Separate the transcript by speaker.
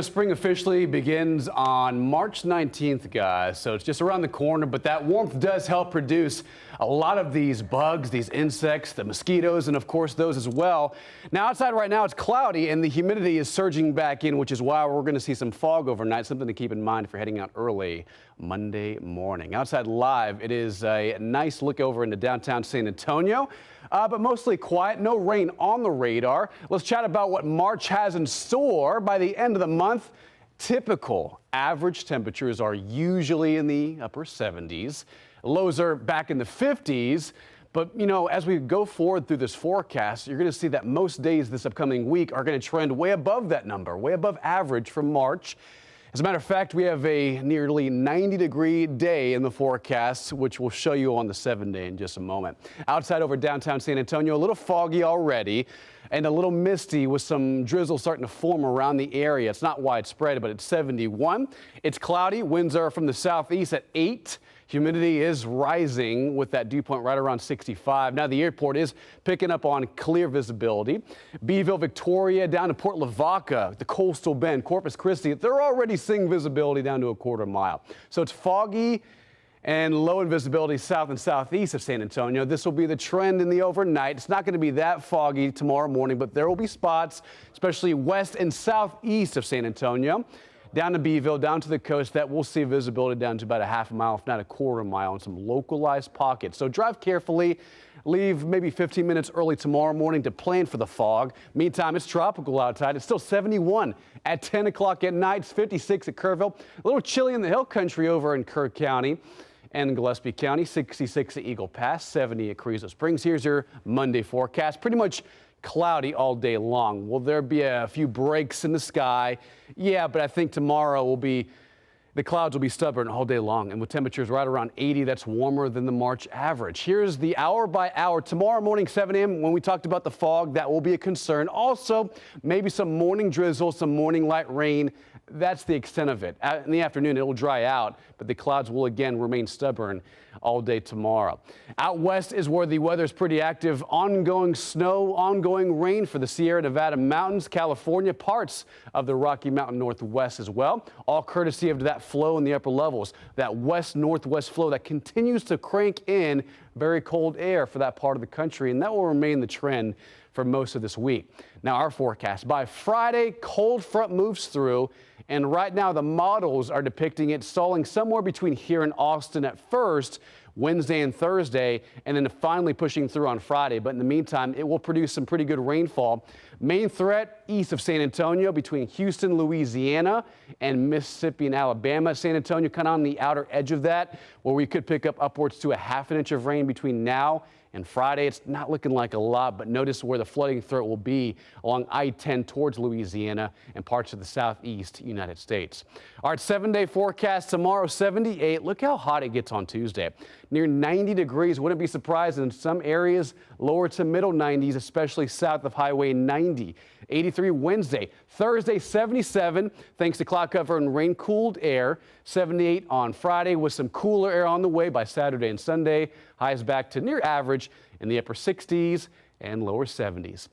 Speaker 1: Spring officially begins on March 19th, guys, so it's just around the corner, but that warmth does help produce a lot of these bugs, these insects, the mosquitoes, and of course those as well. Now outside right now it's cloudy and the humidity is surging back in, which is why we're going to see some fog overnight, something to keep in mind if you're heading out early Monday morning. Outside live, it is a nice look over into downtown San Antonio. But mostly quiet, no rain on the radar. Let's chat about what March has in store by the end of the month. Typical average temperatures are usually in the upper 70s. Lows are back in the 50s. But, you know, as we go forward through this forecast, you're going to see that most days this upcoming week are going to trend way above that number, way above average from March. As a matter of fact, we have a nearly 90-degree day in the forecast, which we'll show you on the 7-day in just a moment. Outside over downtown San Antonio, a little foggy already and a little misty with some drizzle starting to form around the area. It's not widespread, but it's 71. It's cloudy. Winds are from the southeast at 8. Humidity is rising with that dew point right around 65. Now the airport is picking up on clear visibility. Beeville, Victoria, down to Port Lavaca, the Coastal Bend, Corpus Christi, they're already seeing visibility down to a quarter mile. So it's foggy and low in visibility south and southeast of San Antonio. This will be the trend in the overnight. It's not going to be that foggy tomorrow morning, but there will be spots, especially west and southeast of San Antonio. Down to Beeville, down to the coast, that we'll see visibility down to about a half a mile, if not a quarter mile, in some localized pockets. So drive carefully. Leave maybe 15 minutes early tomorrow morning to plan for the fog. Meantime, it's tropical outside. It's still 71 at 10 o'clock at night. It's 56 at Kerrville. A little chilly in the hill country over in Kerr County and Gillespie County. 66 at Eagle Pass, 70 at Carrizo Springs. Here's your Monday forecast. Pretty much cloudy all day long. Will there be a few breaks in the sky? Yeah, but I think tomorrow the clouds will be stubborn all day long, and with temperatures right around 80, that's warmer than the March average. Here's the hour by hour. Tomorrow morning, 7 a.m., when we talked about the fog, that will be a concern. Also, maybe some morning drizzle, some morning light rain. That's the extent of it. In the afternoon, it will dry out, but the clouds will again remain stubborn all day tomorrow. Out west is where the weather is pretty active. Ongoing snow, ongoing rain for the Sierra Nevada mountains, California, parts of the Rocky Mountain Northwest as well. All courtesy of that flow in the upper levels, that west-northwest flow that continues to crank in very cold air for that part of the country, and that will remain the trend for most of this week. Now our forecast, by Friday, cold front moves through, and right now the models are depicting it stalling somewhere between here and Austin at first, Wednesday and Thursday, and then finally pushing through on Friday. But in the meantime, it will produce some pretty good rainfall. Main threat east of San Antonio between Houston, Louisiana, and Mississippi and Alabama. San Antonio kind of on the outer edge of that, where we could pick up upwards to a half an inch of rain between now and Friday. It's not looking like a lot, but notice where the flooding threat will be along I-10 towards Louisiana and parts of the southeast United States. All right, 7-day forecast tomorrow, 78. Look how hot it gets on Tuesday. Near 90 degrees. Wouldn't be surprised in some areas, lower to middle 90s, especially south of Highway 90. 83 Wednesday. Thursday, 77, thanks to cloud cover and rain-cooled air. 78 on Friday with some cooler air on the way by Saturday and Sunday. Highs back to near average in the upper 60s and lower 70s.